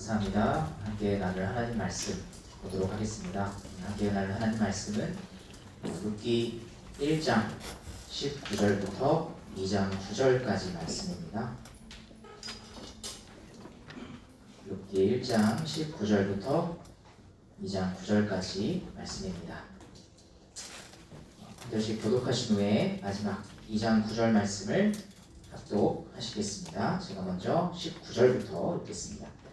감사합니다. 함께 나눌 하나님 말씀 보도록 하겠습니다. 함께 나눌 하나님 말씀은 룻기 1장 19절부터 2장 9절까지 말씀입니다. 룻기 1장 19절부터 2장 9절까지 말씀입니다. 한 절씩 교독하신 후에 마지막 2장 9절 말씀을 합독하시겠습니다. 제가 먼저 19절부터 읽겠습니다.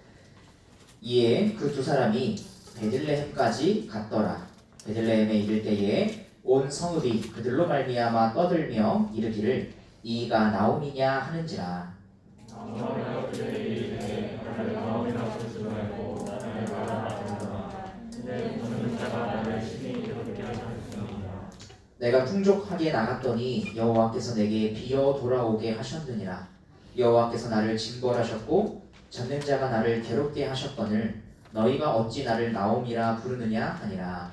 이에 그 두 사람이 베들레헴까지 갔더라. 베들레헴에 이를 때에 온 성읍이 그들로 말미암아 떠들며 이르기를 이가 나오미냐 하는지라. 내가 풍족하게 나갔더니 여호와께서 내게 비어 돌아오게 하셨느니라. 여호와께서 나를 징벌하셨고 잡는 자가 나를 괴롭게 하셨거늘 너희가 어찌 나를 나옴이라 부르느냐 하니라.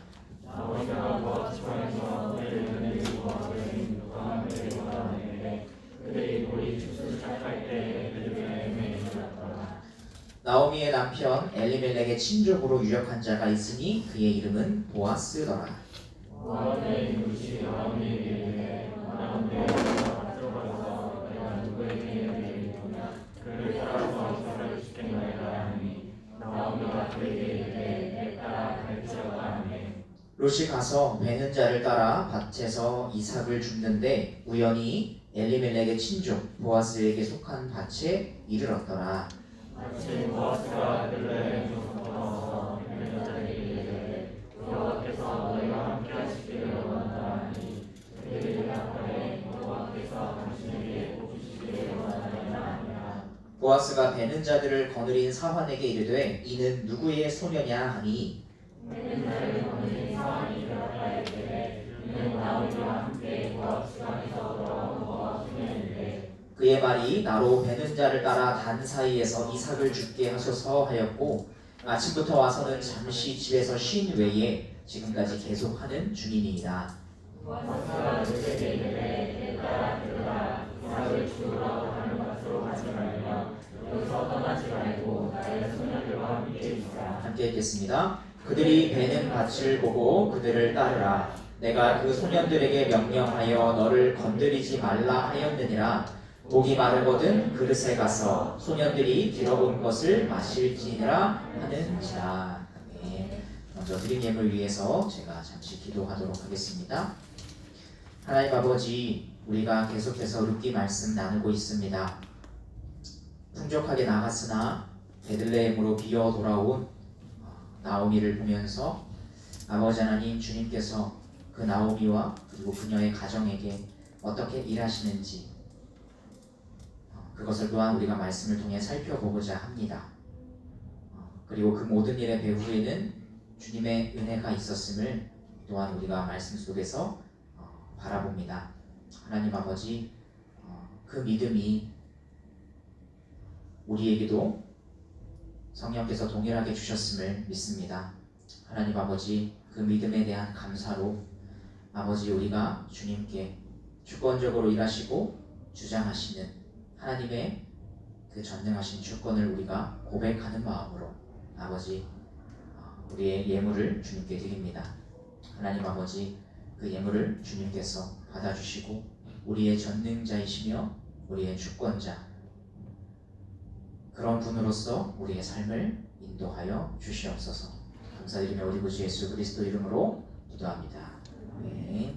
나오미의 남편 엘리멜렉의 친족으로 유력한 자가 있으니 그의 이름은 보아스더라. 롯이 가서 베는 자를 따라 밭에서 이삭을 줍는데 우연히 엘리멜렉의 친족 보아스에게 속한 밭에 이르렀더라. 보아스가 베들레헴에서 베는 자에게 이르되 여호와께서 너희와 함께 하시기를 원하노라 하니 그들이 대답하되 여호와께서 당신에게 복 주시기를 원하나이다. 보아스가 베는 자들을 거느린 사환에게 이르되 이는 누구의 소녀냐 하니 베는 자를 거느린 사환이 대답하되 이는 나오미와 함께 보아스가 에서 돌아온 모압 소녀인데 그의 말이 나로 베는 자를 따라 단 사이에서 이삭을 죽게 하소서 하였고 아침부터 와서는 잠시 집에서 쉰 외에 지금까지 계속하는 중이니이다. 보아스가 롯에게 이르되 내 딸아 들으라. 이삭을 죽으러 다른 곳으로 가지 말며 여기서 떠나지 말고 나의 소녀들과 함께 있으라. 함께 읽겠습니다. 그들이 베는 밭을 보고 그들을 따르라. 내가 그 소년들에게 명령하여 너를 건드리지 말라 하였느니라. 목이 마르거든 그릇에 가서 소년들이 들어본 것을 마실지니라 하는지라. 네. 먼저 드린 예물 위해서 제가 잠시 기도하도록 하겠습니다. 하나님 아버지, 우리가 계속해서 룻기 말씀 나누고 있습니다. 풍족하게 나갔으나 베들레헴으로 비어 돌아온 나오미를 보면서 아버지 하나님 주님께서 그 나오미와 그리고 그녀의 가정에게 어떻게 일하시는지 그것을 또한 우리가 말씀을 통해 살펴보고자 합니다. 그리고 그 모든 일의 배후에는 주님의 은혜가 있었음을 또한 우리가 말씀 속에서 바라봅니다. 하나님 아버지, 그 믿음이 우리에게도 성령께서 동일하게 주셨음을 믿습니다. 하나님 아버지, 그 믿음에 대한 감사로 아버지 우리가 주님께 주권적으로 일하시고 주장하시는 하나님의 그 전능하신 주권을 우리가 고백하는 마음으로 아버지 우리의 예물을 주님께 드립니다. 하나님 아버지, 그 예물을 주님께서 받아주시고 우리의 전능자이시며 우리의 주권자 그런 분으로서 우리의 삶을 인도하여 주시옵소서. 감사드리며 우리 구주 예수 그리스도 이름으로 기도합니다. 네.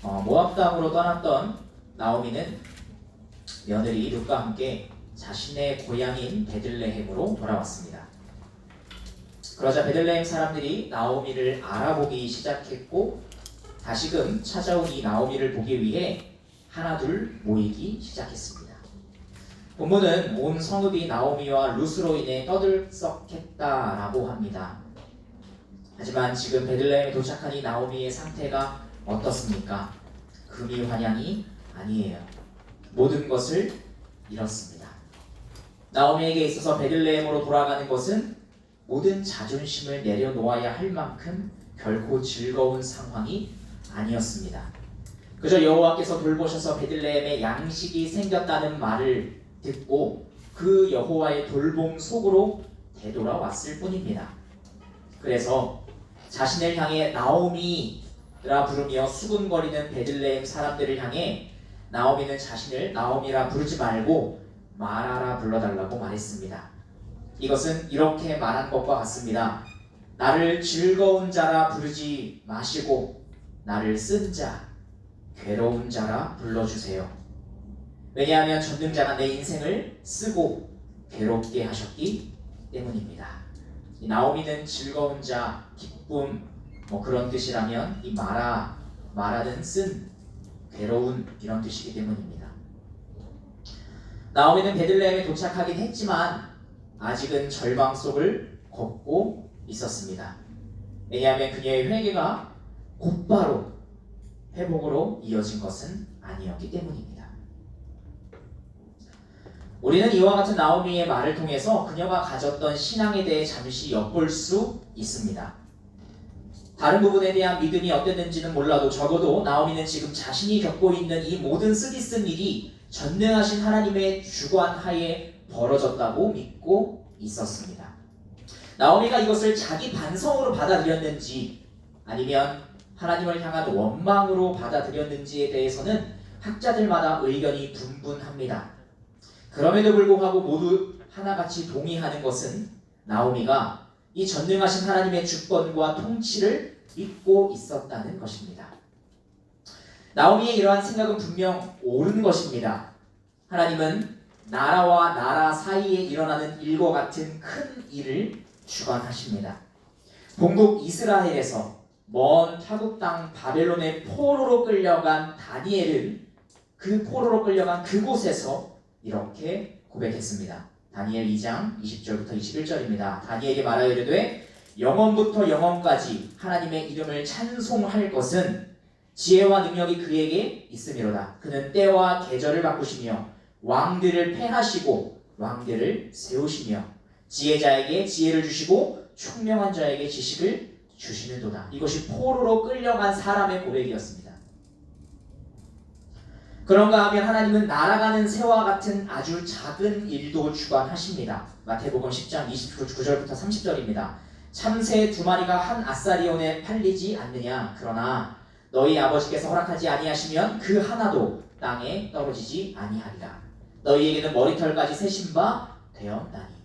모압 땅으로 떠났던 나오미는 며느리 룻과 함께 자신의 고향인 베들레헴으로 돌아왔습니다. 그러자 베들레헴 사람들이 나오미를 알아보기 시작했고 다시금 찾아온 이 나오미를 보기 위해 하나둘 모이기 시작했습니다. 본문은 온 성읍이 나오미와 룻으로 인해 떠들썩했다라고 합니다. 하지만 지금 베들레헴에 도착한 이 나오미의 상태가 어떻습니까? 금이 환향이 아니에요. 모든 것을 잃었습니다. 나오미에게 있어서 베들레헴으로 돌아가는 것은 모든 자존심을 내려놓아야 할 만큼 결코 즐거운 상황이 아니었습니다. 그저 여호와께서 돌보셔서 베들레헴에 양식이 생겼다는 말을 듣고 그 여호와의 돌봄 속으로 되돌아왔을 뿐입니다. 그래서 자신을 향해 나오미라 부르며 수군거리는 베들레헴 사람들을 향해 나오미는 자신을 나오미라 부르지 말고 마라라 불러달라고 말했습니다. 이것은 이렇게 말한 것과 같습니다. 나를 즐거운 자라 부르지 마시고 나를 쓴 자, 괴로운 자라 불러주세요. 왜냐하면 전능자가 내 인생을 쓰고 괴롭게 하셨기 때문입니다. 이 나오미는 즐거운 자, 기쁨 그런 뜻이라면 이 마라는 쓴, 괴로운 이런 뜻이기 때문입니다. 나오미는 베들레헴에 도착하긴 했지만 아직은 절망 속을 걷고 있었습니다. 왜냐하면 그녀의 회개가 곧바로 회복으로 이어진 것은 아니었기 때문입니다. 우리는 이와 같은 나오미의 말을 통해서 그녀가 가졌던 신앙에 대해 잠시 엿볼 수 있습니다. 다른 부분에 대한 믿음이 어땠는지는 몰라도 적어도 나오미는 지금 자신이 겪고 있는 이 모든 쓰디쓴 일이 전능하신 하나님의 주관 하에 벌어졌다고 믿고 있었습니다. 나오미가 이것을 자기 반성으로 받아들였는지 아니면 하나님을 향한 원망으로 받아들였는지에 대해서는 학자들마다 의견이 분분합니다. 그럼에도 불구하고 모두 하나같이 동의하는 것은 나오미가 이 전능하신 하나님의 주권과 통치를 믿고 있었다는 것입니다. 나오미의 이러한 생각은 분명 옳은 것입니다. 하나님은 나라와 나라 사이에 일어나는 일과 같은 큰 일을 주관하십니다. 본국 이스라엘에서 먼 타국 땅 바벨론의 포로로 끌려간 다니엘은 그 포로로 끌려간 그곳에서 이렇게 고백했습니다. 다니엘 2장 20절부터 21절입니다. 다니엘이 말하여 이르되 영원부터 영원까지 하나님의 이름을 찬송할 것은 지혜와 능력이 그에게 있음이로다. 그는 때와 계절을 바꾸시며 왕들을 패하시고 왕들을 세우시며 지혜자에게 지혜를 주시고 총명한 자에게 지식을 주시는도다. 이것이 포로로 끌려간 사람의 고백이었습니다. 그런가 하면 하나님은 날아가는 새와 같은 아주 작은 일도 주관하십니다. 마태복음 10장 29절부터 30절입니다. 참새 2마리가 한 아사리온에 팔리지 않느냐. 그러나 너희 아버지께서 허락하지 아니하시면 그 하나도 땅에 떨어지지 아니하리라. 너희에게는 머리털까지 세신 바 되었나니.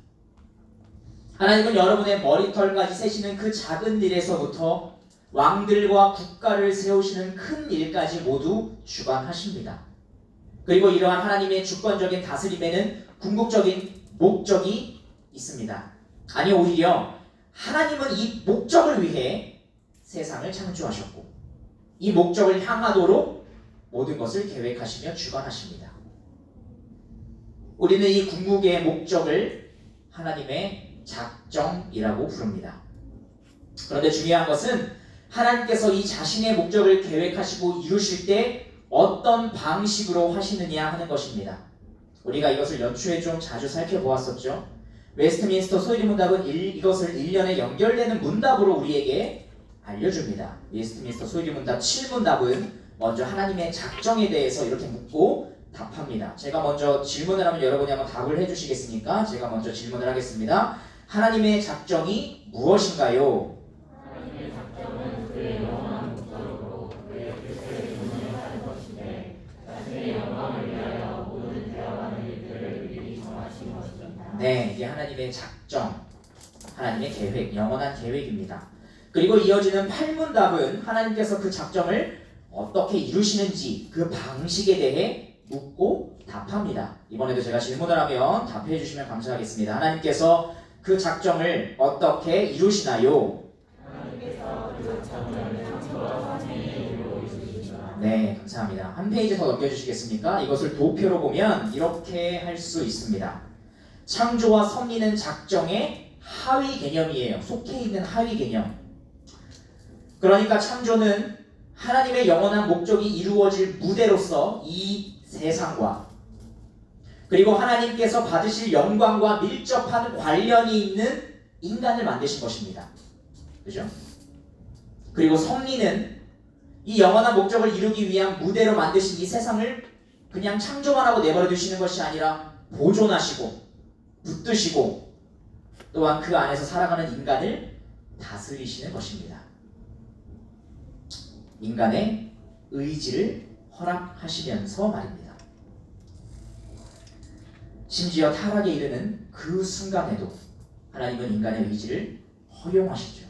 하나님은 여러분의 머리털까지 세시는 그 작은 일에서부터 왕들과 국가를 세우시는 큰 일까지 모두 주관하십니다. 그리고 이러한 하나님의 주권적인 다스림에는 궁극적인 목적이 있습니다. 아니 오히려 하나님은 이 목적을 위해 세상을 창조하셨고 이 목적을 향하도록 모든 것을 계획하시며 주관하십니다. 우리는 이 궁극의 목적을 하나님의 작정이라고 부릅니다. 그런데 중요한 것은 하나님께서 이 자신의 목적을 계획하시고 이루실 때 어떤 방식으로 하시느냐 하는 것입니다. 우리가 이것을 연초에 좀 자주 살펴보았었죠. 웨스트민스터 소유리 문답은 이것을 1년에 연결되는 문답으로 우리에게 알려줍니다. 웨스트민스터 소유리 문답 7문답은 먼저 하나님의 작정에 대해서 이렇게 묻고 답합니다. 제가 먼저 질문을 하면 여러분이 한번 답을 해주시겠습니까? 제가 먼저 질문을 하겠습니다. 하나님의 작정이 무엇인가요? 하나님의 작정은 그의 영원한 목적으로 그의 뜻을 이루는 것인데 자신의 영광을 위하여 모든 되어가는 일들을 미리 정하신 것입니다. 네, 이게 하나님의 작정, 하나님의 계획, 영원한 계획입니다. 그리고 이어지는 8문답은 하나님께서 그 작정을 어떻게 이루시는지 그 방식에 대해 묻고 답합니다. 이번에도 제가 질문을 하면 답해 주시면 감사하겠습니다. 하나님께서 그 작정을 어떻게 이루시나요? 하나님께서 그 작정을 창조와 생애에 이루어주시니라. 네, 감사합니다. 한 페이지 더 넘겨주시겠습니까? 이것을 도표로 보면 이렇게 할 수 있습니다. 창조와 섭리는 작정의 하위 개념이에요. 속해 있는 하위 개념. 그러니까 창조는 하나님의 영원한 목적이 이루어질 무대로서 이 세상과 그리고 하나님께서 받으실 영광과 밀접한 관련이 있는 인간을 만드신 것입니다. 그죠? 그리고 섭리는 이 영원한 목적을 이루기 위한 무대로 만드신 이 세상을 그냥 창조만 하고 내버려 두시는 것이 아니라 보존하시고 붙드시고 또한 그 안에서 살아가는 인간을 다스리시는 것입니다. 인간의 의지를 허락하시면서 말입니다. 심지어 타락에 이르는 그 순간에도 하나님은 인간의 의지를 허용하시죠.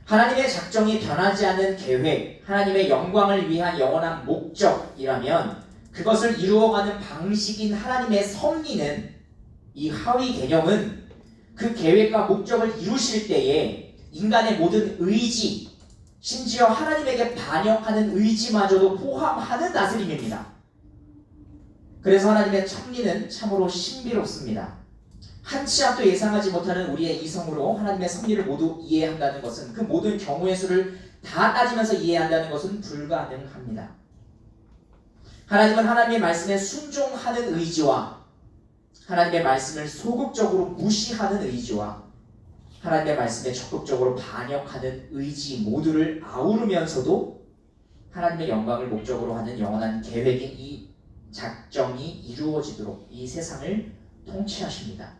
하나님의 작정이 변하지 않는 계획, 하나님의 영광을 위한 영원한 목적이라면 그것을 이루어가는 방식인 하나님의 섭리는, 이 하위 개념은 그 계획과 목적을 이루실 때에 인간의 모든 의지, 심지어 하나님에게 반역하는 의지마저도 포함하는 다스림입니다. 그래서 하나님의 섭리는 참으로 신비롭습니다. 한치 앞도 예상하지 못하는 우리의 이성으로 하나님의 섭리를 모두 이해한다는 것은, 그 모든 경우의 수를 다 따지면서 이해한다는 것은 불가능합니다. 하나님은 하나님의 말씀에 순종하는 의지와 하나님의 말씀을 소극적으로 무시하는 의지와 하나님의 말씀에 적극적으로 반역하는 의지 모두를 아우르면서도 하나님의 영광을 목적으로 하는 영원한 계획인 이 작정이 이루어지도록 이 세상을 통치하십니다.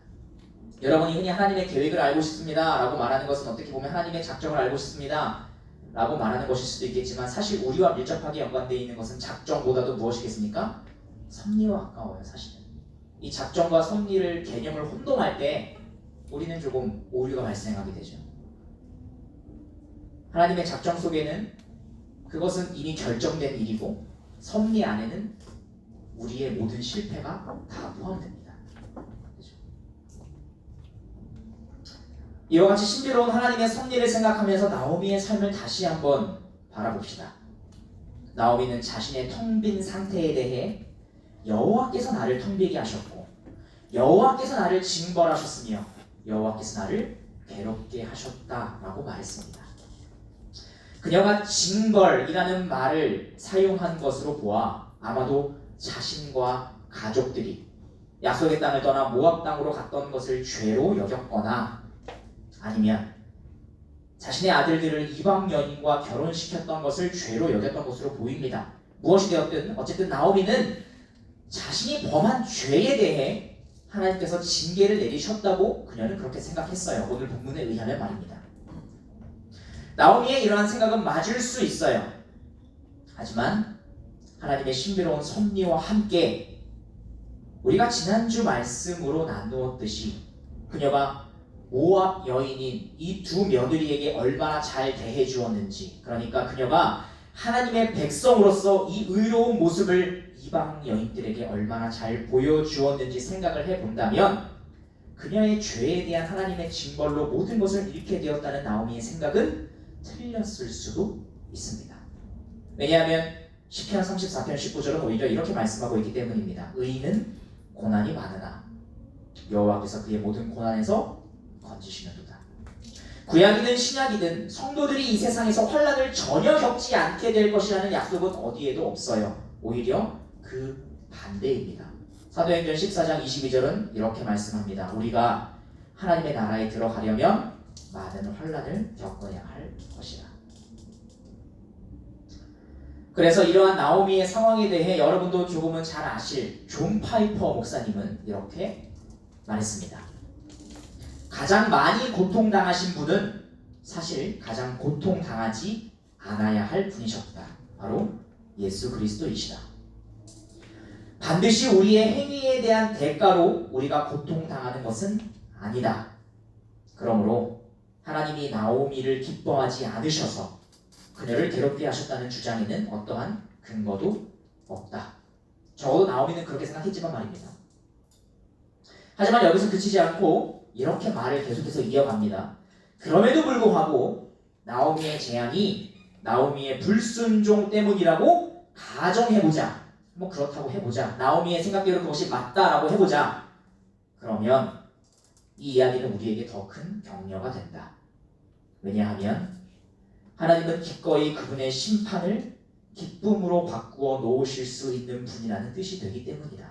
여러분이 흔히 하나님의 계획을 알고 싶습니다 라고 말하는 것은 어떻게 보면 하나님의 작정을 알고 싶습니다 라고 말하는 것일 수도 있겠지만, 사실 우리와 밀접하게 연관되어 있는 것은 작정보다도 무엇이겠습니까? 섭리와 가까워요. 사실은 이 작정과 섭리를 개념을 혼동할 때 우리는 조금 오류가 발생하게 되죠. 하나님의 작정 속에는 그것은 이미 결정된 일이고, 섭리 안에는 우리의 모든 실패가 다 포함됩니다. 이와 같이 신비로운 하나님의 섭리를 생각하면서 나오미의 삶을 다시 한번 바라봅시다. 나오미는 자신의 텅 빈 상태에 대해 여호와께서 나를 텅 비게 하셨고 여호와께서 나를 징벌하셨으며 여호와께서 나를 괴롭게 하셨다라고 말했습니다. 그녀가 징벌이라는 말을 사용한 것으로 보아 아마도 자신과 가족들이 약속의 땅을 떠나 모압 땅으로 갔던 것을 죄로 여겼거나, 아니면 자신의 아들들을 이방 여인과 결혼시켰던 것을 죄로 여겼던 것으로 보입니다. 무엇이 되었든 어쨌든 나오미는 자신이 범한 죄에 대해 하나님께서 징계를 내리셨다고 그녀는 그렇게 생각했어요. 오늘 본문에 의하면 말입니다. 나오미의 이러한 생각은 맞을 수 있어요. 하지만 하나님의 신비로운 섭리와 함께 우리가 지난주 말씀으로 나누었듯이 그녀가 모압 여인인 이 두 며느리에게 얼마나 잘 대해 주었는지, 그러니까 그녀가 하나님의 백성으로서 이 의로운 모습을 이방 여인들에게 얼마나 잘 보여주었는지 생각을 해본다면 그녀의 죄에 대한 하나님의 징벌로 모든 것을 잃게 되었다는 나오미의 생각은 틀렸을 수도 있습니다. 왜냐하면 시편 34편 19절은 오히려 이렇게 말씀하고 있기 때문입니다. 의인은 고난이 많으나 여호와께서 그의 모든 고난에서 건지시는도다. 구약이든 신약이든 성도들이 이 세상에서 환난을 전혀 겪지 않게 될 것이라는 약속은 어디에도 없어요. 오히려 그 반대입니다. 사도행전 14장 22절은 이렇게 말씀합니다. 우리가 하나님의 나라에 들어가려면 많은 환난을 겪어야 할 것이라. 그래서 이러한 나오미의 상황에 대해 여러분도 조금은 잘 아실 존 파이퍼 목사님은 이렇게 말했습니다. 가장 많이 고통당하신 분은 사실 가장 고통당하지 않아야 할 분이셨다. 바로 예수 그리스도이시다. 반드시 우리의 행위에 대한 대가로 우리가 고통당하는 것은 아니다. 그러므로 하나님이 나오미를 기뻐하지 않으셔서 그녀를 괴롭게 하셨다는 주장에는 어떠한 근거도 없다. 적어도 나오미는 그렇게 생각했지만 말입니다. 하지만 여기서 그치지 않고 이렇게 말을 계속해서 이어갑니다. 그럼에도 불구하고 나오미의 재앙이 나오미의 불순종 때문이라고 가정해보자. 뭐 그렇다고 해보자. 나오미의 생각대로 그것이 맞다라고 해보자. 그러면 이 이야기는 우리에게 더 큰 격려가 된다. 왜냐하면 하나님은 기꺼이 그분의 심판을 기쁨으로 바꾸어 놓으실 수 있는 분이라는 뜻이 되기 때문이다.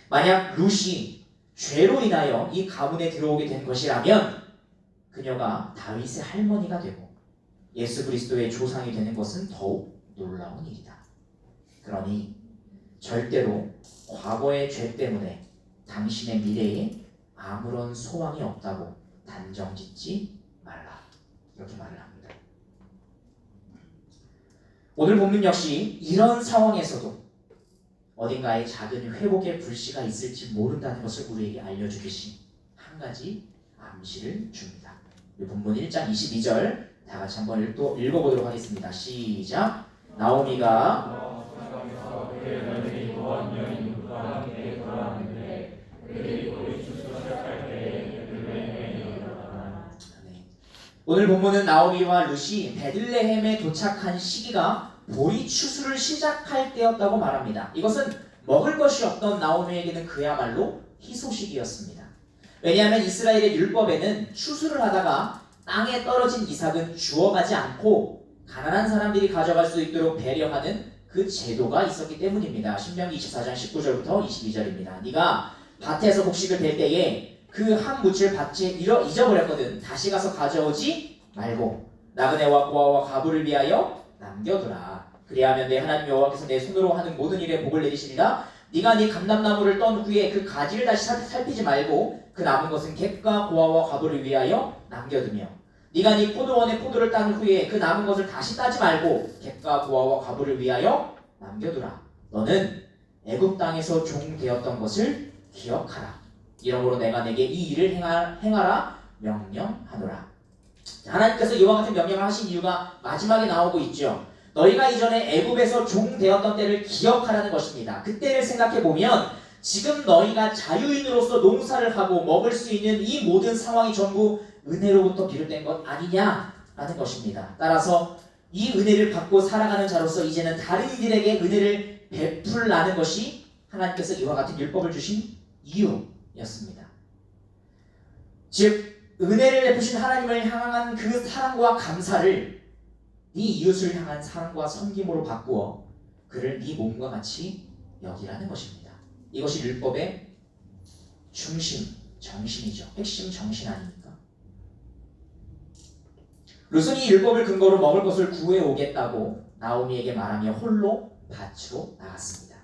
만약 룻이 죄로 인하여 이 가문에 들어오게 된 것이라면 그녀가 다윗의 할머니가 되고 예수 그리스도의 조상이 되는 것은 더욱 놀라운 일이다. 그러니 절대로 과거의 죄 때문에 당신의 미래에 아무런 소망이 없다고 단정짓지 말라. 이렇게 말을 합니다. 오늘 본문 역시 이런 상황에서도 어딘가에 작은 회복의 불씨가 있을지 모른다는 것을 우리에게 알려주듯이 한 가지 암시를 줍니다. 본문 1장 22절 다 같이 한번 읽어보도록 하겠습니다. 시작. 나오미가 오늘 본문은 나오미와 룻이 베들레헴에 도착한 시기가 보리 추수를 시작할 때였다고 말합니다. 이것은 먹을 것이 없던 나오미에게는 그야말로 희소식이었습니다. 왜냐하면 이스라엘의 율법에는 추수를 하다가 땅에 떨어진 이삭은 주워가지 않고 가난한 사람들이 가져갈 수 있도록 배려하는 그 제도가 있었기 때문입니다. 신명기 24장 19절부터 22절입니다. 네가 밭에서 곡식을 벨 때에 그 한 묻을 밭에 잊어버렸거든. 다시 가서 가져오지 말고 나그네와 고아와 가부를 위하여 남겨두라. 그리하면 내 하나님 여호와께서 내 손으로 하는 모든 일에 복을 내리시리라. 네가 네 감람나무를 떤 후에 그 가지를 다시 살피지 말고 그 남은 것은 객과 고아와 가부를 위하여 남겨두며 네가 네 포도원의 포도를 딴 후에 그 남은 것을 다시 따지 말고 객과 고아와 가부를 위하여 남겨두라. 너는 애굽 땅에서 종 되었던 것을 기억하라. 이러므로 내가 내게 이 일을 행하라 명령하노라. 하나님께서 이와 같은 명령을 하신 이유가 마지막에 나오고 있죠. 너희가 이전에 애굽에서 종 되었던 때를 기억하라는 것입니다. 그때를 생각해보면 지금 너희가 자유인으로서 농사를 하고 먹을 수 있는 이 모든 상황이 전부 은혜로부터 비롯된 것 아니냐라는 것입니다. 따라서 이 은혜를 받고 살아가는 자로서 이제는 다른 이들에게 은혜를 베풀라는 것이 하나님께서 이와 같은 율법을 주신 이유였습니다. 즉 은혜를 베푸신 하나님을 향한 그 사랑과 감사를 네 이웃을 향한 사랑과 섬김으로 바꾸어 그를 네 몸과 같이 여기라는 것입니다. 이것이 율법의 중심, 정신이죠. 핵심 정신 아닙니까? 룻은 이 율법을 근거로 먹을 것을 구해 오겠다고 나오미에게 말하며 홀로 밭으로 나갔습니다.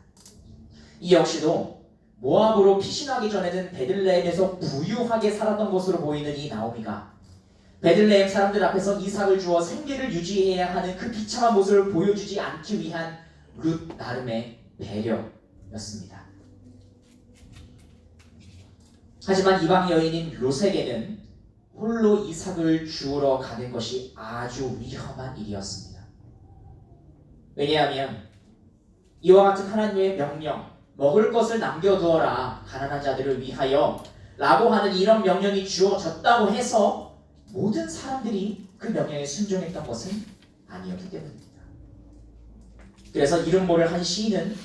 이 역시도 모압으로 피신하기 전에는 베들레헴에서 부유하게 살았던 것으로 보이는 이 나오미가 베들레헴 사람들 앞에서 이삭을 주어 생계를 유지해야 하는 그 비참한 모습을 보여주지 않기 위한 룻 나름의 배려였습니다. 하지만 이방 여인인 룻에게는 홀로 이삭을 주우러 가는 것이 아주 위험한 일이었습니다. 왜냐하면 이와 같은 하나님의 명령, 먹을 것을 남겨두어라 가난한 자들을 위하여 라고 하는 이런 명령이 주어졌다고 해서 모든 사람들이 그 명령에 순종했던 것은 아니었기 때문입니다. 그래서 이름 모를 한 시인은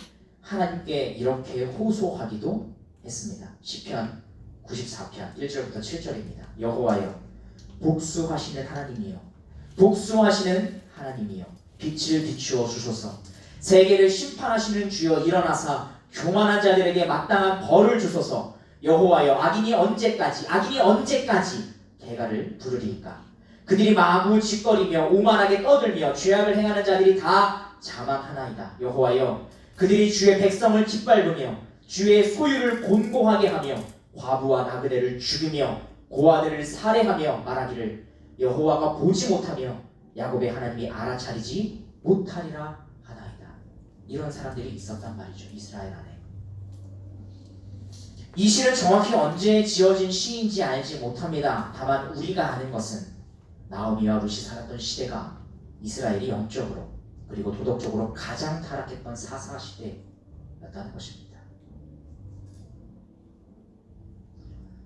하나님께 이렇게 호소하기도 했습니다. 시편 94편 1절부터 7절입니다. 여호와여 복수하시는 하나님이여 복수하시는 하나님이여 빛을 비추어 주소서. 세계를 심판하시는 주여 일어나사 교만한 자들에게 마땅한 벌을 주소서. 여호와여 악인이 언제까지 개가를 부르리이까. 그들이 마구 짓거리며 오만하게 떠들며 죄악을 행하는 자들이 다 자만하나이다. 여호와여 그들이 주의 백성을 짓밟으며 주의 소유를 곤고하게 하며 과부와 나그네를 죽이며 고아들을 살해하며 말하기를 여호와가 보지 못하며 야곱의 하나님이 알아차리지 못하리라 하나이다. 이런 사람들이 있었단 말이죠. 이스라엘 안에. 이 시는 정확히 언제 지어진 시인지 알지 못합니다. 다만 우리가 아는 것은 나오미와 룻이 살았던 시대가 이스라엘이 영적으로 그리고 도덕적으로 가장 타락했던 사사 시대였다는 것입니다.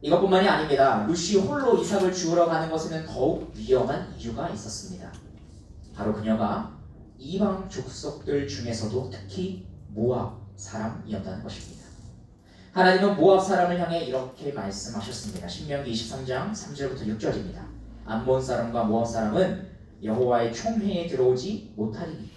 이것뿐만이 아닙니다. 룻이 홀로 이삭을 주우러 가는 것에는 더욱 위험한 이유가 있었습니다. 바로 그녀가 이방 족속들 중에서도 특히 모압 사람이었다는 것입니다. 하나님은 모압 사람을 향해 이렇게 말씀하셨습니다. 신명기 23장 3절부터 6절입니다. 암몬 사람과 모압 사람은 여호와의 총회에 들어오지 못하리니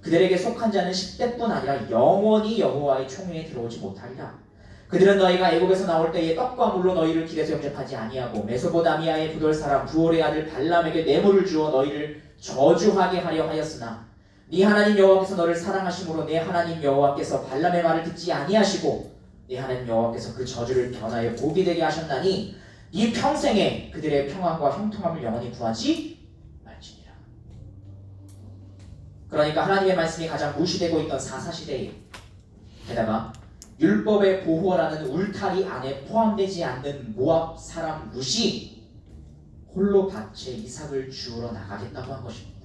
그들에게 속한 자는 10대뿐 아니라 영원히 여호와의 총회에 들어오지 못하리라. 그들은 너희가 애굽에서 나올 때에 떡과 물로 너희를 길에서 영접하지 아니하고 메소포다미아의 부돌 사람 부올의 아들 발람에게 뇌물을 주어 너희를 저주하게 하려 하였으나 네 하나님 여호와께서 너를 사랑하심으로 내 하나님 여호와께서 발람의 말을 듣지 아니하시고 네 하나님 여호와께서 그 저주를 변하여 복이 되게 하셨나니 네 평생에 그들의 평안과 형통함을 영원히 구하지 말지니라. 그러니까 하나님의 말씀이 가장 무시되고 있던 사사시대에 게다가 율법의 보호라는 울타리 안에 포함되지 않는 모압 사람 룻이 홀로 밭에 이삭을 주우러 나가겠다고 한 것입니다.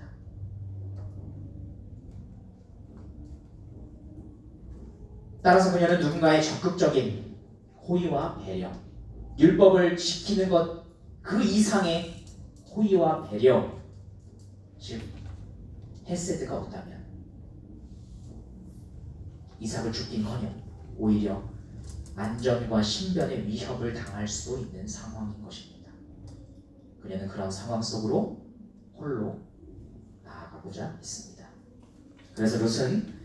따라서 그녀는 누군가의 적극적인 호의와 배려, 율법을 지키는 것 그 이상의 호의와 배려, 즉 헤세드가 없다면 이삭을 죽긴커녕 오히려 안전과 신변의 위협을 당할 수도 있는 상황인 것입니다. 그녀는 그런 상황 속으로 홀로 나아가고자 했습니다. 그래서 룻은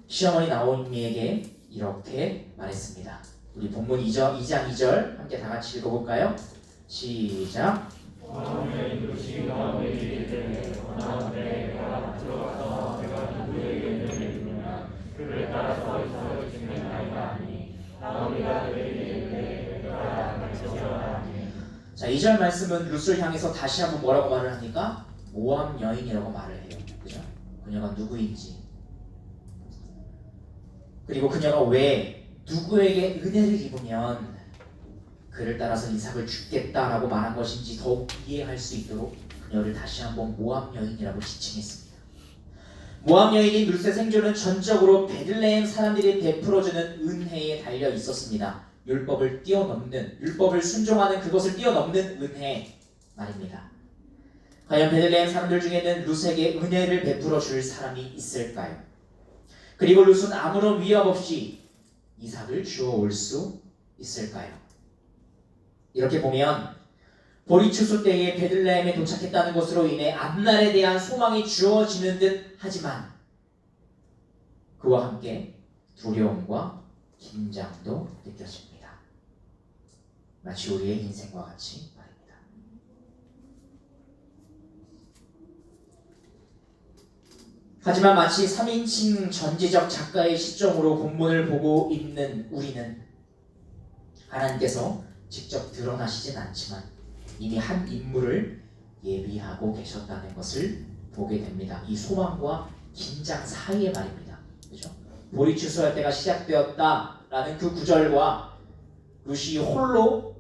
시어머니 나오미에게 이렇게 말했습니다. 우리 본문 2장 2절 함께 다 같이 읽어볼까요? 시작. 자, 2절 말씀은 룻을 향해서 다시 한번 뭐라고 말을 합니까? 모압 여인이라고 말을 해요. 그죠? 그녀가 누구인지, 그리고 그녀가 왜 누구에게 은혜를 입으면 그를 따라서 이삭을 죽겠다라고 말한 것인지 더욱 이해할 수 있도록 그녀를 다시 한번 모압 여인이라고 지칭했습니다. 모압 여인인 룻의 생존은 전적으로 베들레헴 사람들이 베풀어주는 은혜에 달려 있었습니다. 율법을 뛰어넘는, 율법을 순종하는 그것을 뛰어넘는 은혜 말입니다. 과연 베들레헴 사람들 중에는 룻에게 은혜를 베풀어 줄 사람이 있을까요? 그리고 룻은 아무런 위협 없이 이삭을 주워올 수 있을까요? 이렇게 보면 보리 추수 때에 베들레헴에 도착했다는 것으로 인해 앞날에 대한 소망이 주어지는 듯 하지만 그와 함께 두려움과 긴장도 느껴집니다. 마치 우리의 인생과 같이 말입니다. 하지만 마치 3인칭 전지적 작가의 시점으로 본문을 보고 있는 우리는 하나님께서 직접 드러나시진 않지만 이미 한 인물을 예비하고 계셨다는 것을 보게 됩니다. 이 소망과 긴장 사이의 말입니다. 그죠? 보리 추수할 때가 시작되었다라는 그 구절과 룻이 홀로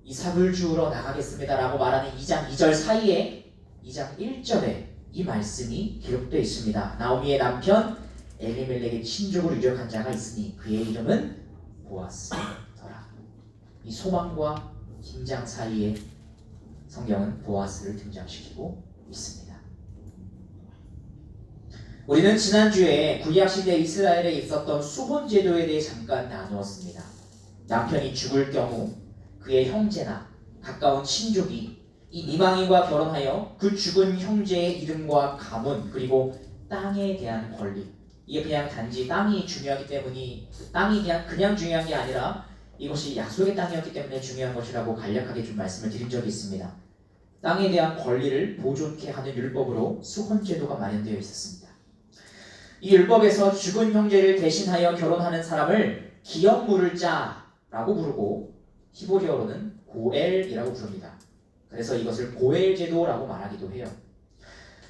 이삭을 주우러 나가겠습니다라고 말하는 2장 2절 사이에 2장 1절에 이 말씀이 기록되어 있습니다. 나오미의 남편 엘리멜렉의 친족으로 유력한 자가 있으니 그의 이름은 보아스더라. 이 소망과 긴장 사이에 성경은 보아스를 등장시키고 있습니다. 우리는 지난주에 구약시대 이스라엘에 있었던 수혼 제도에 대해 잠깐 나누었습니다. 남편이 죽을 경우 그의 형제나 가까운 친족이 이 이방인과 결혼하여 그 죽은 형제의 이름과 가문 그리고 땅에 대한 권리, 이게 그냥 단지 땅이 중요하기 때문이 땅이 그냥 중요한 게 아니라 이것이 약속의 땅이었기 때문에 중요한 것이라고 간략하게 좀 말씀을 드린 적이 있습니다. 땅에 대한 권리를 보존케 하는 율법으로 수혼제도가 마련되어 있었습니다. 이 율법에서 죽은 형제를 대신하여 결혼하는 사람을 기업 물을 자라고 부르고 히브리어로는 고엘이라고 부릅니다. 그래서 이것을 고엘제도라고 말하기도 해요.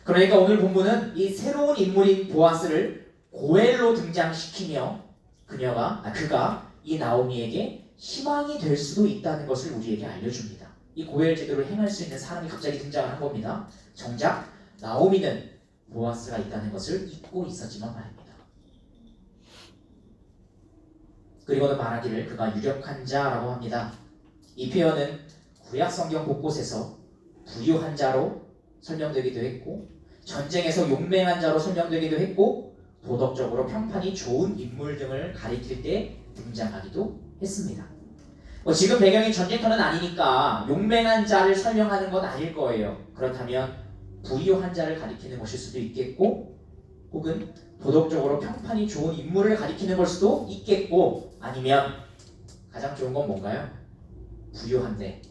그러니까 오늘 본문은 이 새로운 인물인 보아스를 고엘로 등장시키며 그가 이 나오미에게 희망이 될 수도 있다는 것을 우리에게 알려줍니다. 이 고엘 제도를 행할 수 있는 사람이 갑자기 등장을 한 겁니다. 정작 나오미는 보아스가 있다는 것을 잊고 있었지만 말입니다. 그리고는 말하기를 그가 유력한 자라고 합니다. 이 표현은 구약 성경 곳곳에서 부유한 자로 설명되기도 했고 전쟁에서 용맹한 자로 설명되기도 했고 도덕적으로 평판이 좋은 인물 등을 가리킬 때 등장하기도 했습니다. 지금 배경이 전쟁터는 아니니까 용맹한 자를 설명하는 건 아닐 거예요. 그렇다면 부유한 자를 가리키는 것일 수도 있겠고 혹은 도덕적으로 평판이 좋은 인물을 가리키는 걸 수도 있겠고 아니면 가장 좋은 건 뭔가요? 부유한데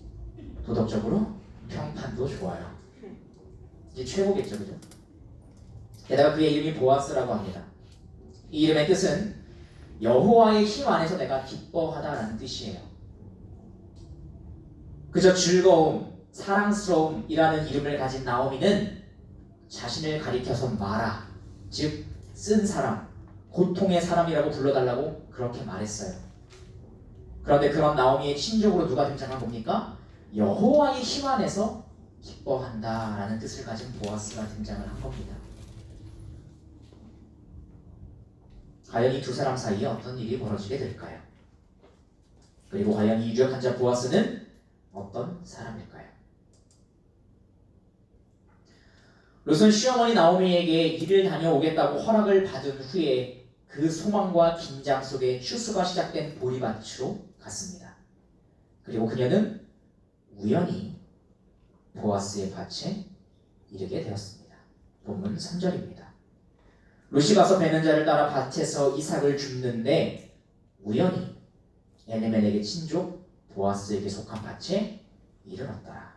도덕적으로 평판도 좋아요. 이게 최고겠죠, 그죠? 게다가 그의 이름이 보아스라고 합니다. 이 이름의 뜻은 여호와의 힘 안에서 내가 기뻐하다라는 뜻이에요. 그저 즐거움, 사랑스러움이라는 이름을 가진 나오미는 자신을 가리켜서 마라, 즉 쓴 사람, 고통의 사람이라고 불러달라고 그렇게 말했어요. 그런데 그런 나오미의 친족으로 누가 등장한 겁니까? 여호와의 힘 안에서 기뻐한다라는 뜻을 가진 보아스가 등장을 한 겁니다. 과연 이 두 사람 사이에 어떤 일이 벌어지게 될까요? 그리고 과연 이 유력한 자 보아스는 어떤 사람일까요? 룻은 시어머니 나오미에게 일을 다녀오겠다고 허락을 받은 후에 그 소망과 긴장 속에 추수가 시작된 보리밭으로 갔습니다. 그리고 그녀는 우연히 보아스의 밭에 이르게 되었습니다. 본문 3절입니다. 룻이 가서 베는 자를 따라 밭에서 이삭을 줍는데 우연히 엘리멜렉의 친족 보아스에게 속한 밭에 이르렀더라.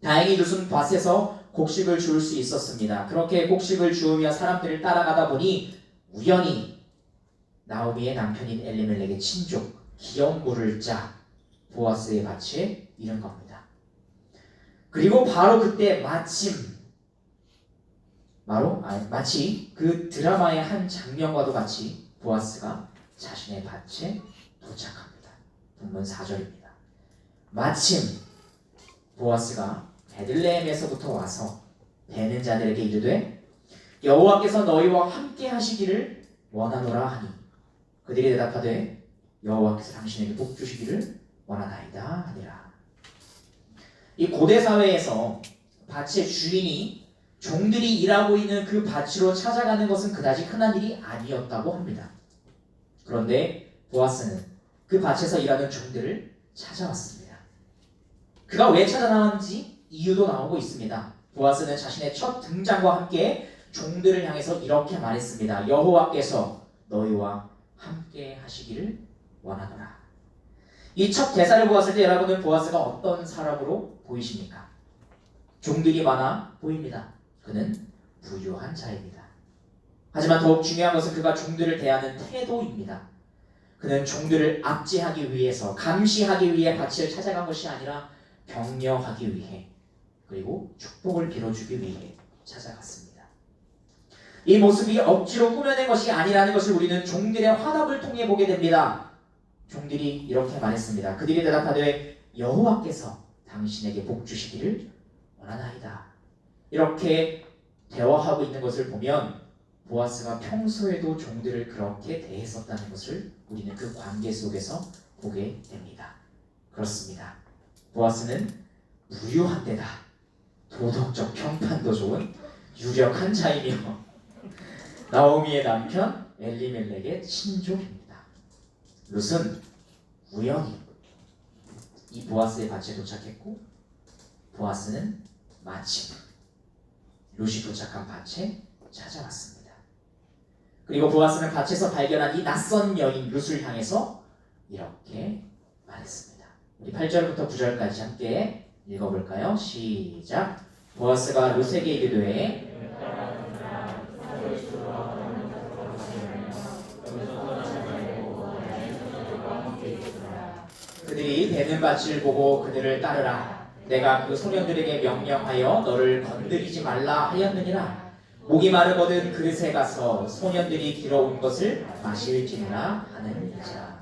다행히 룻은 밭에서 곡식을 주울 수 있었습니다. 그렇게 곡식을 주우며 사람들을 따라가다 보니 우연히 나오미의 남편인 엘리멜렉의 친족 귀여운 물을 짜 보아스의 밭에 이른 겁니다. 그리고 바로 그때 마치 그 드라마의 한 장면과도 같이 보아스가 자신의 밭에 도착합니다. 본문 4절입니다. 마침 보아스가 베들레헴에서부터 와서 베는 자들에게 이르되 여호와께서 너희와 함께 하시기를 원하노라 하니 그들이 대답하되 여호와께서 당신에게 복 주시기를 원하나이다 하니라. 이 고대 사회에서 밭의 주인이 종들이 일하고 있는 그 밭으로 찾아가는 것은 그다지 흔한 일이 아니었다고 합니다. 그런데 보아스는 그 밭에서 일하는 종들을 찾아왔습니다. 그가 왜 찾아 나왔는지 이유도 나오고 있습니다. 보아스는 자신의 첫 등장과 함께 종들을 향해서 이렇게 말했습니다. 여호와께서 너희와 함께 하시기를 원하노라. 이 첫 대사를 보았을 때 여러분은 보아스가 어떤 사람으로 보이십니까? 종들이 많아 보입니다. 그는 부유한 자입니다. 하지만 더욱 중요한 것은 그가 종들을 대하는 태도입니다. 그는 종들을 압제하기 위해서, 감시하기 위해 밭을 찾아간 것이 아니라 격려하기 위해, 그리고 축복을 빌어주기 위해 찾아갔습니다. 이 모습이 억지로 꾸며낸 것이 아니라는 것을 우리는 종들의 화답을 통해 보게 됩니다. 종들이 이렇게 말했습니다. 그들이 대답하되 여호와께서 당신에게 복 주시기를 원하나이다. 이렇게 대화하고 있는 것을 보면 보아스가 평소에도 종들을 그렇게 대했었다는 것을 우리는 그 관계 속에서 보게 됩니다. 그렇습니다. 보아스는 부유한 데다 도덕적 평판도 좋은 유력한 자이며 나오미의 남편 엘리멜렉의 친족입니다. 룻은 우연히 이 보아스의 밭에 도착했고 보아스는 마침 룻이 도착한 밭에 찾아왔습니다. 그리고 보아스는 밭에서 발견한 이 낯선 여인 룻을 향해서 이렇게 말했습니다. 우리 8절부터 9절까지 함께 읽어볼까요? 시작. 보아스가 룻에게 이르되 그들이 베는 밭을 보고 그들을 따르라. 내가 그 소년들에게 명령하여 너를 건드리지 말라 하였느니라. 목이 마르거든 그릇에 가서 소년들이 길어온 것을 마실지니라 하는 자.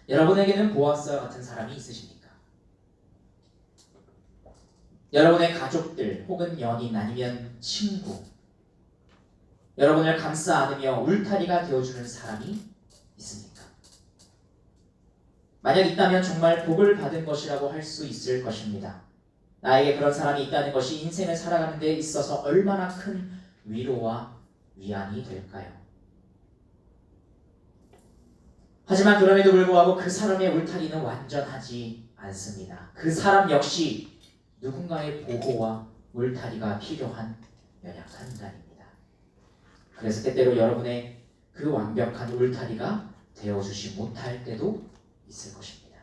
여러분에게는 보아스와 같은 사람이 있으십니까? 여러분의 가족들 혹은 연인 아니면 친구, 여러분을 감싸 안으며 울타리가 되어주는 사람이 있습니까? 만약 있다면 정말 복을 받은 것이라고 할 수 있을 것입니다. 나에게 그런 사람이 있다는 것이 인생을 살아가는 데 있어서 얼마나 큰 위로와 위안이 될까요? 하지만 그럼에도 불구하고 그 사람의 울타리는 완전하지 않습니다. 그 사람 역시 누군가의 보호와 울타리가 필요한 연약한 인간입니다. 그래서 때때로 여러분의 그 완벽한 울타리가 되어주지 못할 때도 있을 것입니다.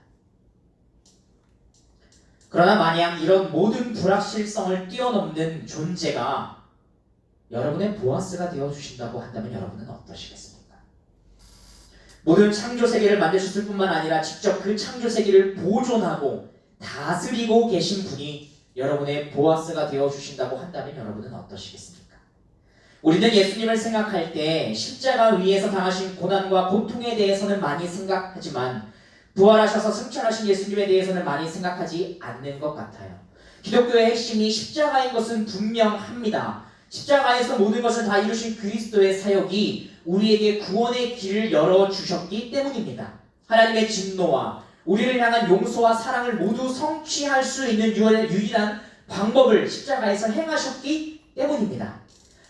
그러나 만약 이런 모든 불확실성을 뛰어넘는 존재가 여러분의 보아스가 되어주신다고 한다면 여러분은 어떠시겠습니까? 모든 창조 세계를 만드셨을 뿐만 아니라 직접 그 창조 세계를 보존하고 다스리고 계신 분이 여러분의 보아스가 되어 주신다고 한다면 여러분은 어떠시겠습니까? 우리는 예수님을 생각할 때 십자가 위에서 당하신 고난과 고통에 대해서는 많이 생각하지만 부활하셔서 승천하신 예수님에 대해서는 많이 생각하지 않는 것 같아요. 기독교의 핵심이 십자가인 것은 분명합니다. 십자가에서 모든 것을 다 이루신 그리스도의 사역이 우리에게 구원의 길을 열어주셨기 때문입니다. 하나님의 진노와 우리를 향한 용서와 사랑을 모두 성취할 수 있는 유일한 방법을 십자가에서 행하셨기 때문입니다.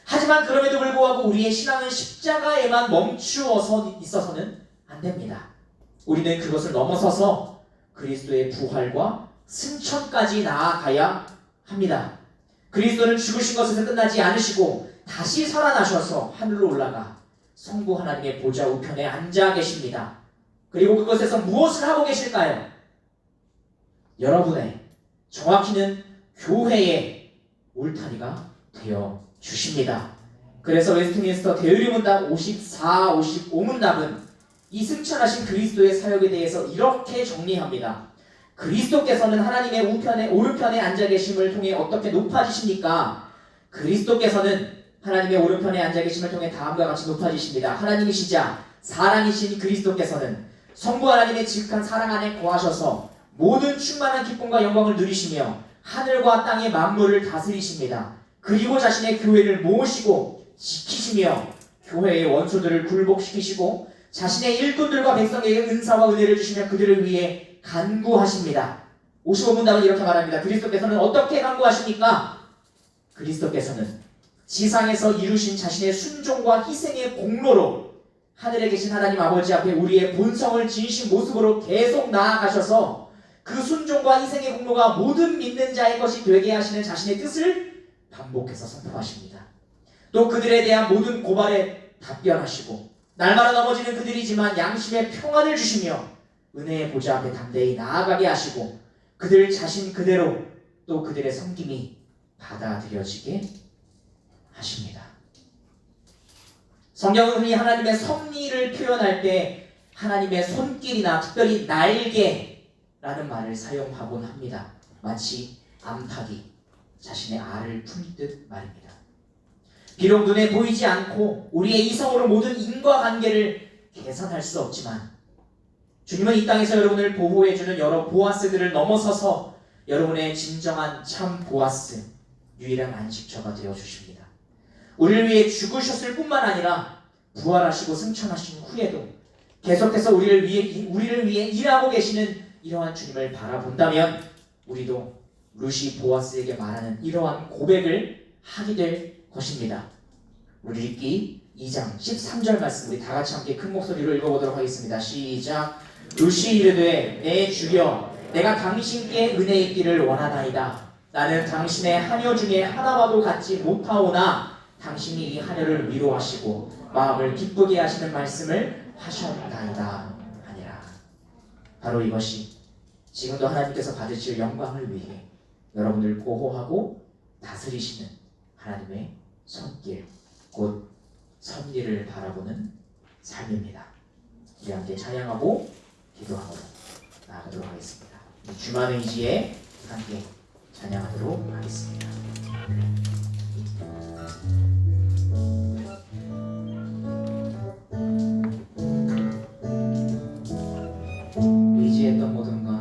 하지만 그럼에도 불구하고 우리의 신앙은 십자가에만 멈추어서 있어서는 안 됩니다. 우리는 그것을 넘어서서 그리스도의 부활과 승천까지 나아가야 합니다. 그리스도는 죽으신 것에서 끝나지 않으시고 다시 살아나셔서 하늘로 올라가 성부 하나님의 보좌 우편에 앉아 계십니다. 그리고 그것에서 무엇을 하고 계실까요? 여러분의, 정확히는 교회의 울타리가 되어 주십니다. 그래서 웨스트민스터 대의문답 54, 55문답은 이 승천하신 그리스도의 사역에 대해서 이렇게 정리합니다. 그리스도께서는 하나님의 오른편에 앉아 계심을 통해 어떻게 높아지십니까? 그리스도께서는 하나님의 오른편에 앉아 계심을 통해 다음과 같이 높아지십니다. 하나님이시자 사랑이신 그리스도께서는 성부 하나님의 지극한 사랑 안에 거하셔서 모든 충만한 기쁨과 영광을 누리시며 하늘과 땅의 만물을 다스리십니다. 그리고 자신의 교회를 모으시고 지키시며 교회의 원수들을 굴복시키시고 자신의 일꾼들과 백성에게 은사와 은혜를 주시며 그들을 위해 간구하십니다. 55문답은 이렇게 말합니다. 그리스도께서는 어떻게 간구하십니까? 그리스도께서는 지상에서 이루신 자신의 순종과 희생의 공로로 하늘에 계신 하나님 아버지 앞에 우리의 본성을 진심 모습으로 계속 나아가셔서 그 순종과 희생의 공로가 모든 믿는 자의 것이 되게 하시는 자신의 뜻을 반복해서 선포하십니다. 또 그들에 대한 모든 고발에 답변하시고 날마다 넘어지는 그들이지만 양심의 평안을 주시며 은혜의 보좌 앞에 담대히 나아가게 하시고 그들 자신 그대로 또 그들의 섬김이 받아들여지게 하십니다. 성경은 흔히 하나님의 섭리를 표현할 때 하나님의 손길이나 특별히 날개라는 말을 사용하곤 합니다. 마치 암탉이 자신의 알을 품듯 말입니다. 비록 눈에 보이지 않고 우리의 이성으로 모든 인과관계를 계산할 수 없지만 주님은 이 땅에서 여러분을 보호해주는 여러 보아스들을 넘어서서 여러분의 진정한 참 보아스, 유일한 안식처가 되어주십니다. 우리를 위해 죽으셨을 뿐만 아니라 부활하시고 승천하신 후에도 계속해서 우리를 위해 일하고 계시는 이러한 주님을 바라본다면 우리도 루시 보아스에게 말하는 이러한 고백을 하게 될 것입니다. 우리 읽기 2장 13절 말씀 우리 다 같이 함께 큰 목소리로 읽어보도록 하겠습니다. 시작. 루시 이르되 내 주여 내가 당신께 은혜 있기를 원하나이다. 나는 당신의 하녀 중에 하나와도 같지 못하오나 당신이 이 하녀를 위로하시고 마음을 기쁘게 하시는 말씀을 하셨나이다 하니라. 바로 이것이 지금도 하나님께서 받으실 영광을 위해 여러분을 보호하고 다스리시는 하나님의 손길, 곧 섭리를 바라보는 삶입니다. 우리 함께 찬양하고 기도하고 나아가도록 하겠습니다. 주만의 의지에 함께 찬양하도록 하겠습니다. 의지했던 모든 것,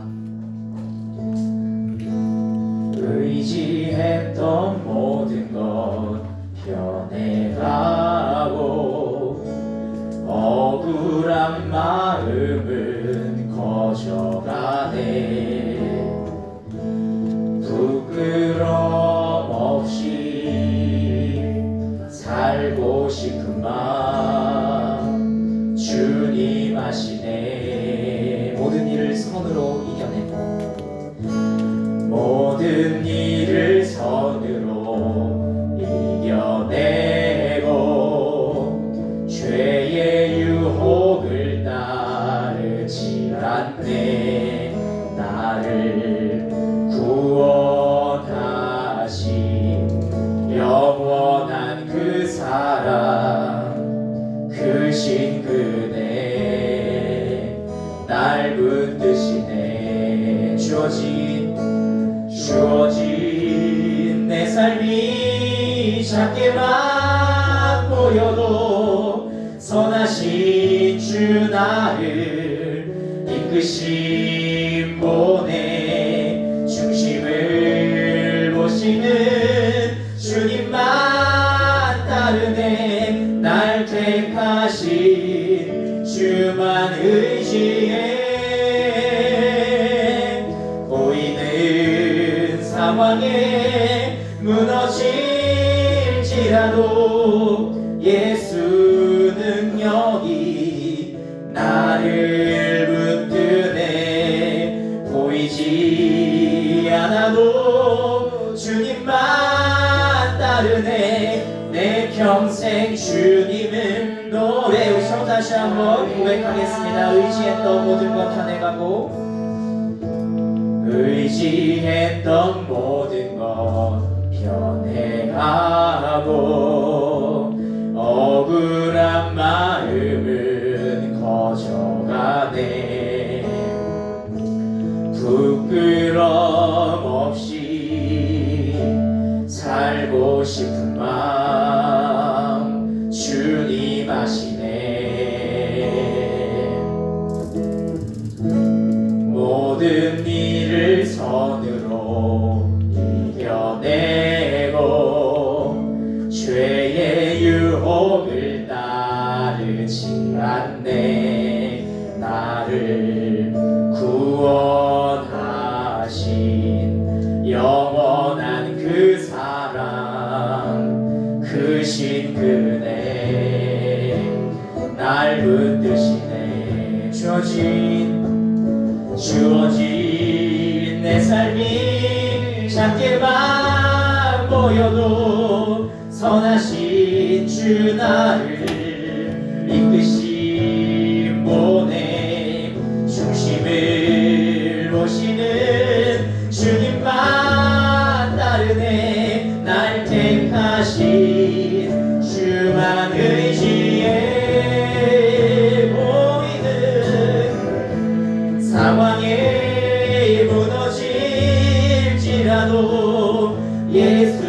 의지했던 모든 것 변해가고 억울한 마음은 거져가네. 부끄럼 없이 살고 싶은 마음 주님 아시네. 모든 일을 선으로 이겨내고 모든 일을 선으로 이겨내고 죄의 유혹을 따르지 않네. 나를 구원하신 영원한 그 사랑 크신 그대 선하신 주 나를 이끄신 보내 중심을 보시는 주님만 따르네 날 택하신 주만 의지해 보이는 상황에 무너질지라도 예수 능력이 나를 붙드네 보이지 않아도 주님만 따르네 내 평생 주님을 노래 우리 성 다시 한번 고백하겠습니다. 의지했던 모든 것 변해가고 의지했던 모든 것 변해가고 억울한 마음은 거져가네 부끄럼 없이 살고 싶은 마음 주님 아시네 모든 일을 선으로 이겨내고 죄의 유혹을 따르지 않네 나를 구원하신 영원한 그 사랑 크신 그네 날 붙드시네 주어진 내 삶이 작게만 보여도 선하신 주 나를 이끄신 보내 중심을 보시는 주님만 따르네 날 택하신 주만 의지해 보이는 상황에 무너질지라도 예수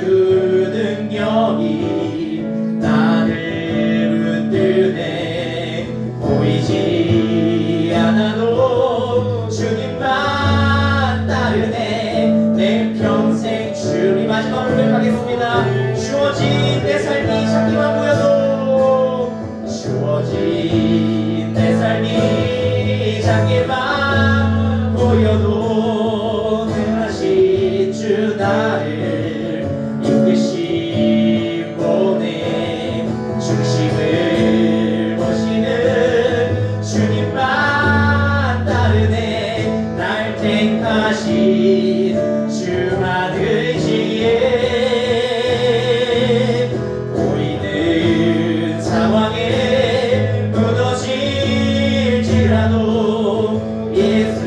능력이 나를 붙드네 보이지 않아도 주님만 따르네 내 평생 주님 마지막 고백하겠습니다. 주어진 내 삶이 작기만 보여도 주어진 내 삶이 작게만 보여도 택하신 주 나를 이끄신 보내 중심을 보시는 주님만 따르네 날 택하신 주만 의지해 보이는 상황에 무너질지라도 예수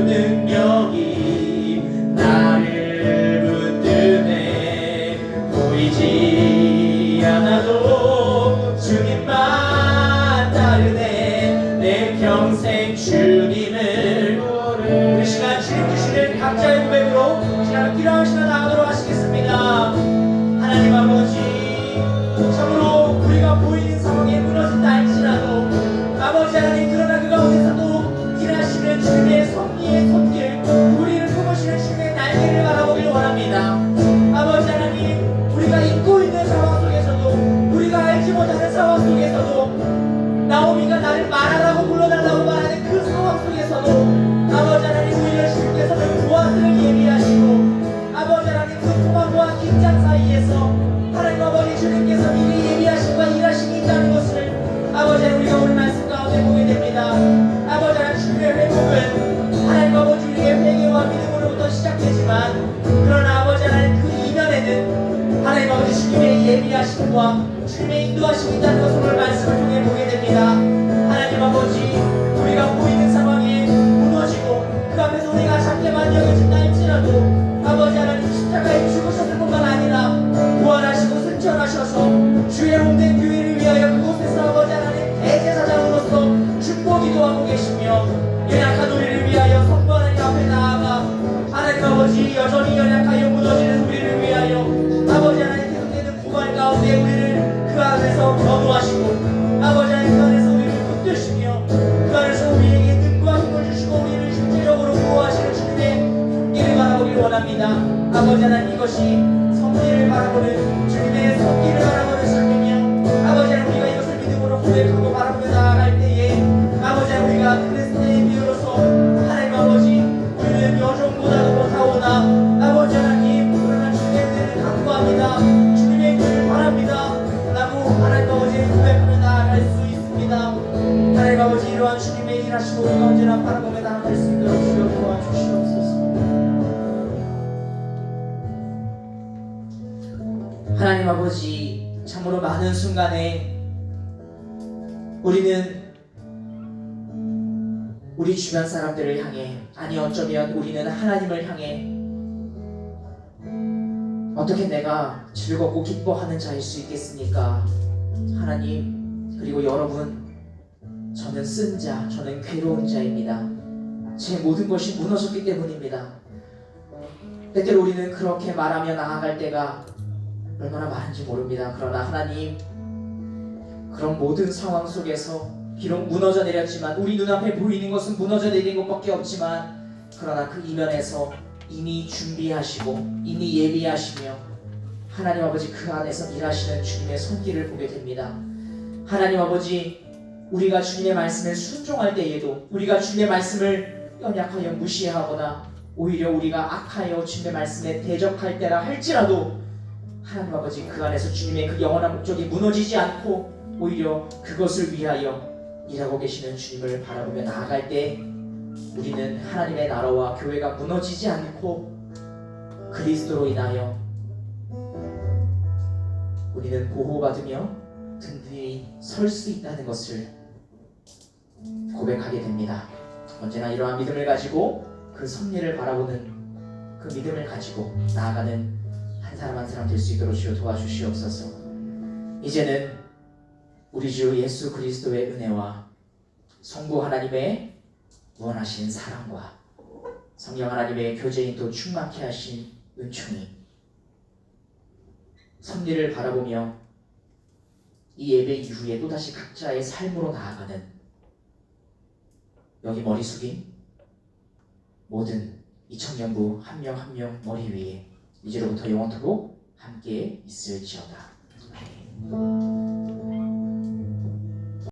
능력이 나를 붙드네 보이지 않아도 주님만 따르네 내 평생 주님을 그 시간 주님 주시는 각자의 고백으로 시간을 필요한 시간 나가도록 하시겠습니다. 하나님 아버지 참으로 우리가 보이는 상황에 무너진다 할지라도 아버지 하나님 그러나 그 가운데서도 일하시는 주님의 섭리의 손길 우리를 품으시는 주님의 날개를 바라보길 원합니다. 아버지 하나님 우리가 잊고 있는 상황 속에서도 우리가 알지 못하는 상황 속에서도 나오미가 나를 말하라고 불러달라고 말하는 그 상황 속에서도 아버지 하나님 오히려 주님께서는 보아스를 예비하시고 아버지 하나님 그 소망과 긴장 사이에서 하나님 아버지 주님께서 미리 예비하심과 일하심이 있다는 것을 아버지 하나님 우리가 오늘 말씀 가운데 보게 됩니다. 아버지 하나님 주님의 회복은 하나님 아버지 우리의 회개와 믿음으로부터 시작되지만 그러나 아버지 하나님 그 이면에는 하나님 아버지 주님의 예비하심과 주님의 인도하심이 있다는 것을 오늘 말씀을 통해 보게 됩니다. 하나님 아버지 우리가 보이는 상황에 무너지고 그 앞에서 우리가 작게만 여겨진다 할지라도 아버지 하나님 십자가에 죽으셨을 뿐만 아니라 부활하시고 승천하셔서 주의 몸된 교회를 위하여 그곳에서 아버지 하나님 대제사장으로서 축복 기도하고 계시며 연약한 우리를 위하여 성부 하나님 앞에 나아가 하나님 아버지 여전히 연약하여 무너지는 우리를 위하여 아버지 하나님 계속되는 고발 가운데 우리를 그 안에서 변호하시고 아버지 하나님 그 안에서 아버지 이러한 주님의 일하시고 우리가 언제나 바라보며 나아갈 수 있도록 주여 도와주시옵소서. 하나님 아버지, 참으로 많은 순간에 우리는 우리 주변 사람들을 향해, 아니 어쩌면 우리는 하나님을 향해 어떻게 내가 즐겁고 기뻐하는 자일 수 있겠습니까? 하나님, 그리고 여러분, 저는 쓴 자, 저는 괴로운 자입니다. 제 모든 것이 무너졌기 때문입니다. 때때로 우리는 그렇게 말하며 나아갈 때가 얼마나 많은지 모릅니다. 그러나 하나님, 그런 모든 상황 속에서 비록 무너져 내렸지만, 우리 눈앞에 보이는 것은 무너져 내린 것밖에 없지만, 그러나 그 이면에서 이미 준비하시고 이미 예비하시며 하나님 아버지 그 안에서 일하시는 주님의 손길을 보게 됩니다. 하나님 아버지, 우리가 주님의 말씀에 순종할 때에도, 우리가 주님의 말씀을 연약하여 무시하거나 오히려 우리가 악하여 주님의 말씀에 대적할 때라 할지라도 하나님 아버지 그 안에서 주님의 그 영원한 목적이 무너지지 않고 오히려 그것을 위하여 일하고 계시는 주님을 바라보며 나아갈 때 우리는 하나님의 나라와 교회가 무너지지 않고 그리스도로 인하여 우리는 보호받으며 든든히 설 수 있다는 것을 고백하게 됩니다. 언제나 이러한 믿음을 가지고 그 섭리를 바라보는 그 믿음을 가지고 나아가는 한 사람 한 사람 될 수 있도록 주여 도와주시옵소서. 이제는 우리 주 예수 그리스도의 은혜와 성부 하나님의 원하신 사랑과 성령 하나님의 교제인 또 충만케 하신 은총이 섭리를 바라보며 이 예배 이후에 또다시 각자의 삶으로 나아가는 여기 머리 숙인 모든 이 청년부 한 명 한 명 머리 위에 이제로부터 영원토록 함께 있을지어다. 아멘.